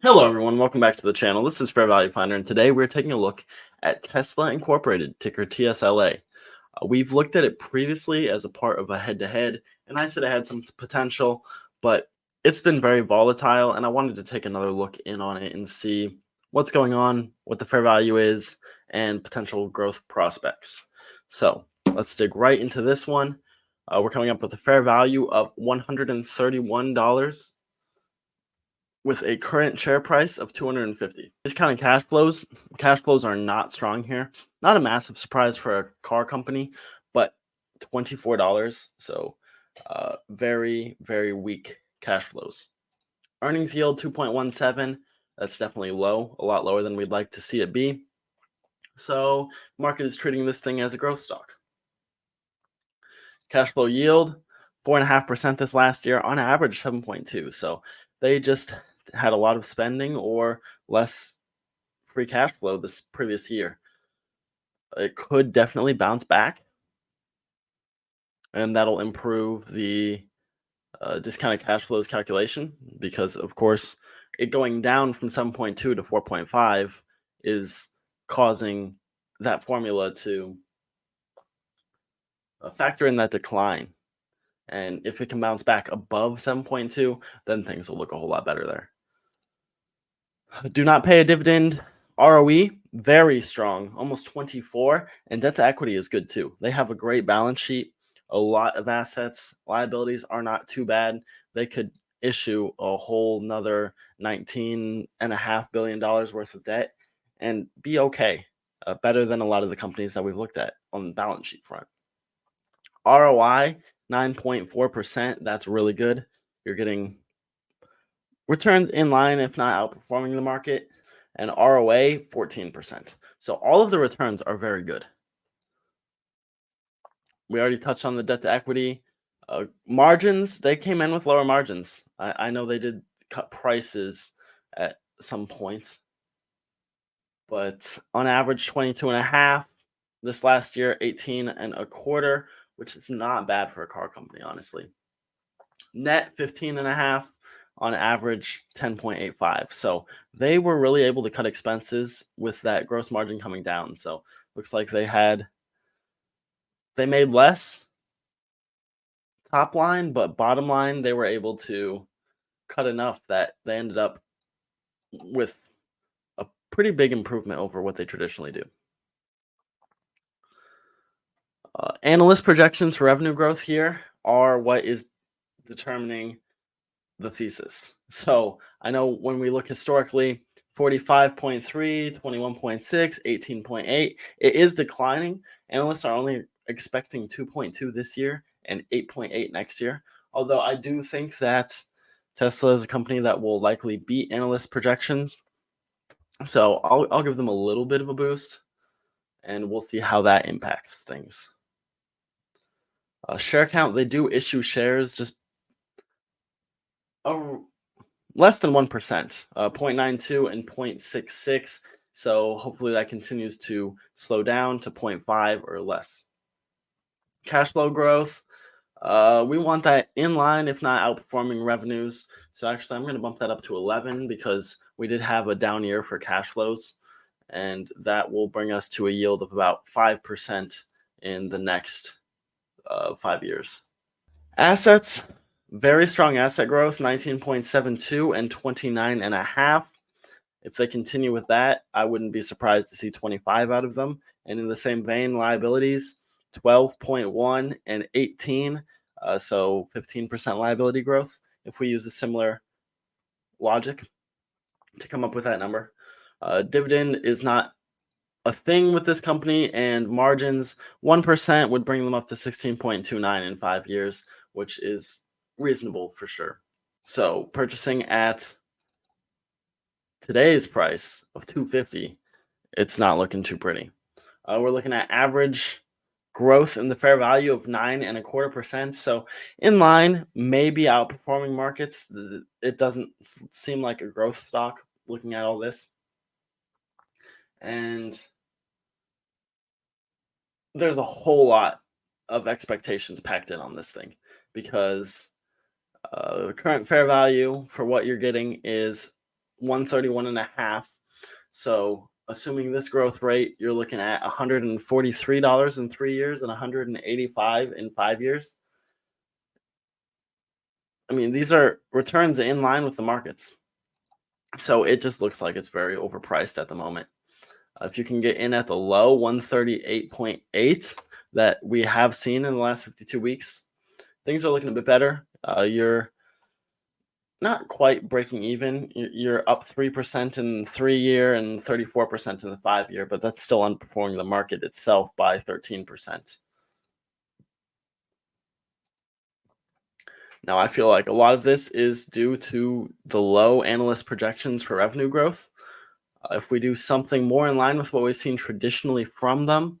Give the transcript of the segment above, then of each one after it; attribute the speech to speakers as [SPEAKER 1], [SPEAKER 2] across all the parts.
[SPEAKER 1] Hello, everyone. Welcome back to the channel. This is Fair Value Finder, and today we're taking a look at Tesla Incorporated, ticker TSLA. We've looked at it previously as a part of a head-to-head, and I said it had some potential, but it's been very volatile, and I wanted to take another look in on it and see what's going on, what the fair value is, and potential growth prospects. So let's dig right into this one. We're coming up with a fair value of $131 with a current share price of 250. Discounted cash flows are not strong here. Not a massive surprise for a car company, but $24. So very, very weak cash flows. Earnings yield 2.17. That's definitely low, a lot lower than we'd like to see it be. So market is treating this thing as a growth stock. Cash flow yield, 4.5% this last year, on average 7.2. So they just had a lot of spending or less free cash flow this previous year. It could definitely bounce back, and that'll improve the discounted cash flows calculation because, of course, it going down from 7.2 to 4.5 is causing that formula to factor in that decline. And if it can bounce back above 7.2, then things will look a whole lot better there. Do not pay a dividend. ROE, very strong, almost 24, and debt to equity is good too. They have a great balance sheet, a lot of assets. Liabilities are not too bad. They could issue a whole nother $19.5 billion worth of debt and be okay. Better than a lot of the companies that we've looked at on the balance sheet front. ROI, 9.4%. That's really good. You're getting returns in line, if not outperforming the market, and ROA 14%. So all of the returns are very good. We already touched on the debt to equity. Margins, they came in with lower margins. I know they did cut prices at some point, but on average 22.5. This last year 18.25, which is not bad for a car company, honestly. Net 15.5. On average 10.85. So they were really able to cut expenses with that gross margin coming down. So looks like they made less top line, but bottom line they were able to cut enough that they ended up with a pretty big improvement over what they traditionally do. Analyst projections for revenue growth here are what is determining the thesis. So I know when we look historically, 45.3, 21.6, 18.8, it is declining. Analysts are only expecting 2.2 this year and 8.8 next year. Although I do think that Tesla is a company that will likely beat analyst projections. So I'll give them a little bit of a boost, and we'll see how that impacts things. Share count, they do issue shares just less than 1%, 0.92 and 0.66. So hopefully that continues to slow down to 0.5 or less. Cash flow growth, we want that in line, if not outperforming revenues. So actually, I'm going to bump that up to 11 because we did have a down year for cash flows, and that will bring us to a yield of about 5% in the next 5 years. Assets, very strong asset growth, 19.72 and 29.5. If they continue with that, I wouldn't be surprised to see 25 out of them. And in the same vein, liabilities, 12.1 and 18. So 15% liability growth if we use a similar logic to come up with that number. Dividend is not a thing with this company, and margins, 1% would bring them up to 16.29 in 5 years, which is reasonable for sure. So purchasing at today's price of $250, it's not looking too pretty. We're looking at average growth in the fair value of 9.25%. So in line, maybe outperforming markets. It doesn't seem like a growth stock looking at all this. And there's a whole lot of expectations packed in on this thing because the current fair value for what you're getting is 131.5. So assuming this growth rate, you're looking at $143 in 3 years and 185 in 5 years. I mean, these are returns in line with the markets. So it just looks like it's very overpriced at the moment. If you can get in at the low 138.8 that we have seen in the last 52 weeks, things are looking a bit better. You're not quite breaking even. You're up 3% in 3 year and 34% in the 5 year, but that's still underperforming the market itself by 13%. Now, I feel like a lot of this is due to the low analyst projections for revenue growth. If we do something more in line with what we've seen traditionally from them,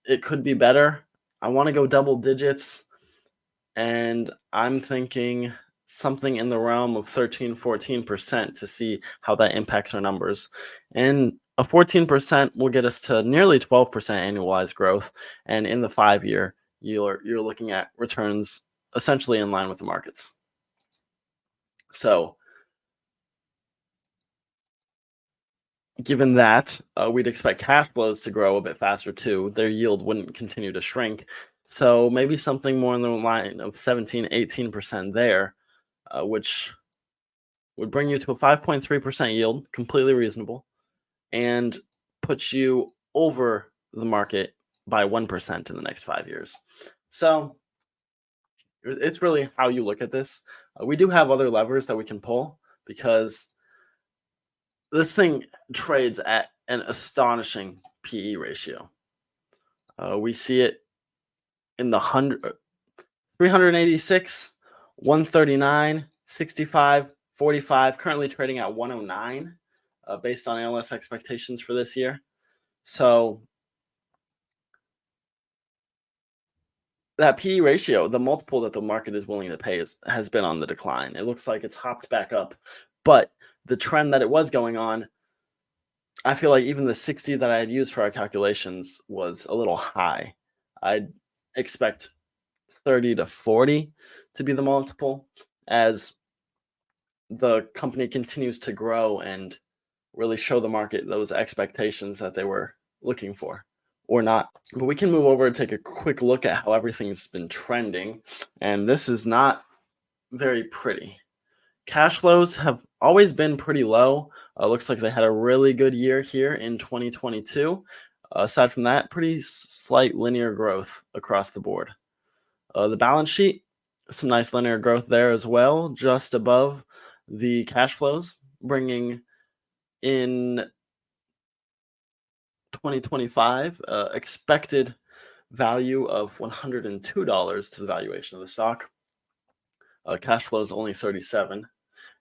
[SPEAKER 1] it could be better. I want to go double digits, and I'm thinking something in the realm of 13-14% to see how that impacts our numbers. And a 14% will get us to nearly 12% annualized growth, and in the 5 year, you're looking at returns essentially in line with the markets. So given that, we'd expect cash flows to grow a bit faster too. Their yield wouldn't continue to shrink. So maybe something more in the line of 17-18% there, which would bring you to a 5.3% yield, completely reasonable, and puts you over the market by 1% in the next 5 years. So it's really how you look at this. We do have other levers that we can pull because this thing trades at an astonishing PE ratio. We see it in the 386, 139, 65, 45, currently trading at 109 based on analyst expectations for this year. So that PE ratio, the multiple that the market is willing to pay has been on the decline. It looks like it's hopped back up, but the trend that it was going on, I feel like even the 60 that I had used for our calculations was a little high. I'd expect 30 to 40 to be the multiple as the company continues to grow and really show the market those expectations that they were looking for or not. But we can move over and take a quick look at how everything's been trending. And this is not very pretty. Cash flows have always been pretty low. Looks like they had a really good year here in 2022. Aside from that, pretty slight linear growth across the board. The balance sheet, some nice linear growth there as well, just above the cash flows, bringing in 2025 expected value of $102 to the valuation of the stock. Cash flow is only 37.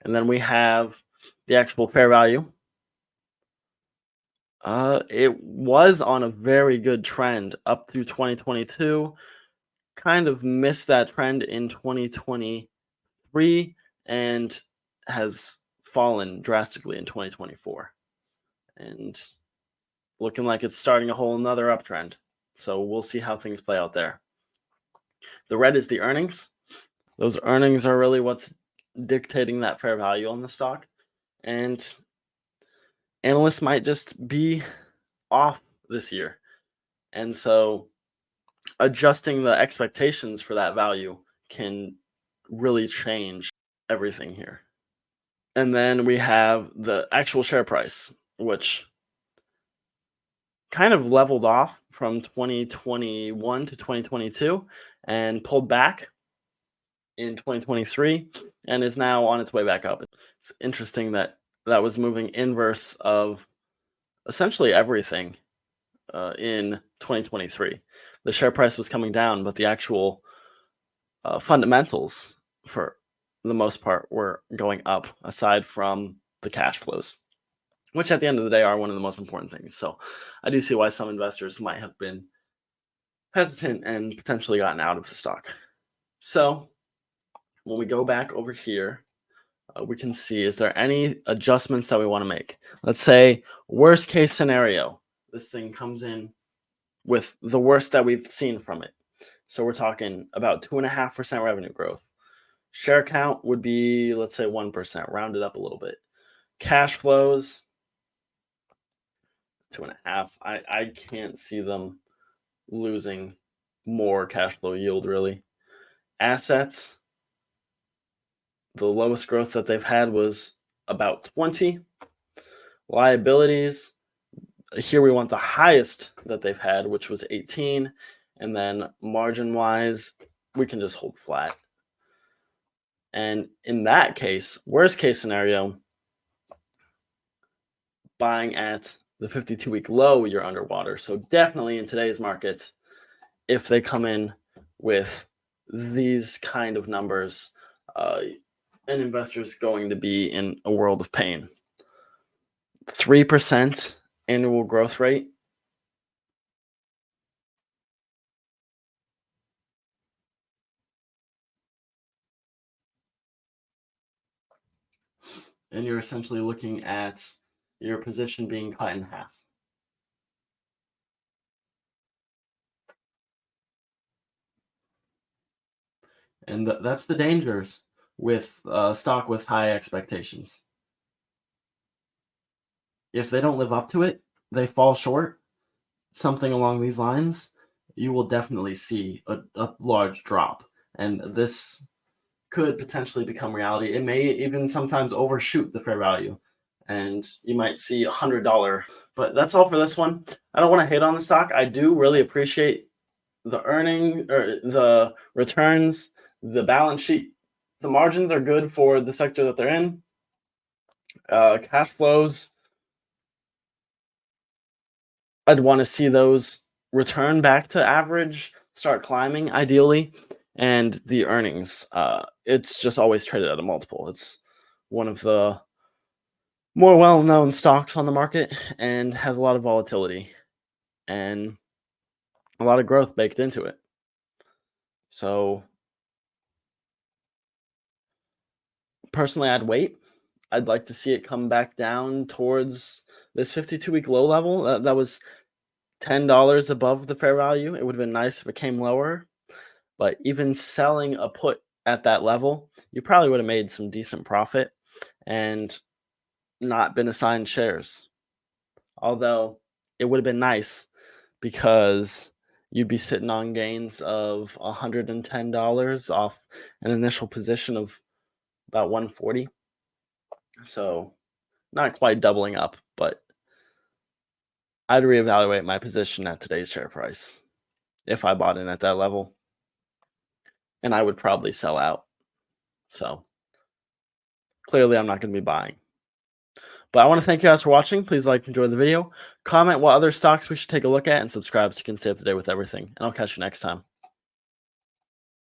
[SPEAKER 1] And then we have the actual fair value. It was on a very good trend up through 2022, kind of missed that trend in 2023 and has fallen drastically in 2024 and looking like it's starting a whole another uptrend. So we'll see how things play out there. The red is the earnings. Those earnings are really what's dictating that fair value on the stock. And analysts might just be off this year. And so adjusting the expectations for that value can really change everything here. And then we have the actual share price, which kind of leveled off from 2021 to 2022 and pulled back in 2023 and is now on its way back up. It's interesting that that was moving inverse of essentially everything in 2023. The share price was coming down, but the actual fundamentals for the most part were going up aside from the cash flows, which at the end of the day are one of the most important things. So I do see why some investors might have been hesitant and potentially gotten out of the stock. So when we go back over here, we can see, is there any adjustments that we want to make? Let's say worst case scenario, this thing comes in with the worst that we've seen from it. So we're talking about 2.5% revenue growth, Share count would be, let's say, 1%, round it up a little bit. Cash flows, 2.5. I can't see them losing more cash flow yield, really. Assets, the lowest growth that they've had was about 20. Liabilities, here we want the highest that they've had, which was 18. And then margin wise, we can just hold flat. And in that case, worst case scenario, buying at the 52-week low, you're underwater. So definitely in today's market, if they come in with these kind of numbers, an investor is going to be in a world of pain. 3% annual growth rate. And you're essentially looking at your position being cut in half. And that's the dangers with stock with high expectations. If they don't live up to it, they fall short, something along these lines, you will definitely see a large drop. And this could potentially become reality. It may even sometimes overshoot the fair value. And you might see $100. But that's all for this one. I don't want to hate on the stock. I do really appreciate the earning or the returns, the balance sheet. The margins are good for the sector that they're in. Cash flows, I'd want to see those return back to average, start climbing ideally, and the earnings. It's just always traded at a multiple. It's one of the more well-known stocks on the market and has a lot of volatility and a lot of growth baked into it. So personally, I'd wait. I'd like to see it come back down towards this 52-week low level. That was $10 above the fair value. It would have been nice if it came lower. But even selling a put at that level, you probably would have made some decent profit and not been assigned shares. Although it would have been nice because you'd be sitting on gains of $110 off an initial position of about 140. So not quite doubling up, but I'd reevaluate my position at today's share price if I bought in at that level, and I would probably sell out. So clearly, I'm not going to be buying. But I want to thank you guys for watching. Please like and enjoy the video. Comment what other stocks we should take a look at and subscribe so you can stay up to date with everything. And I'll catch you next time.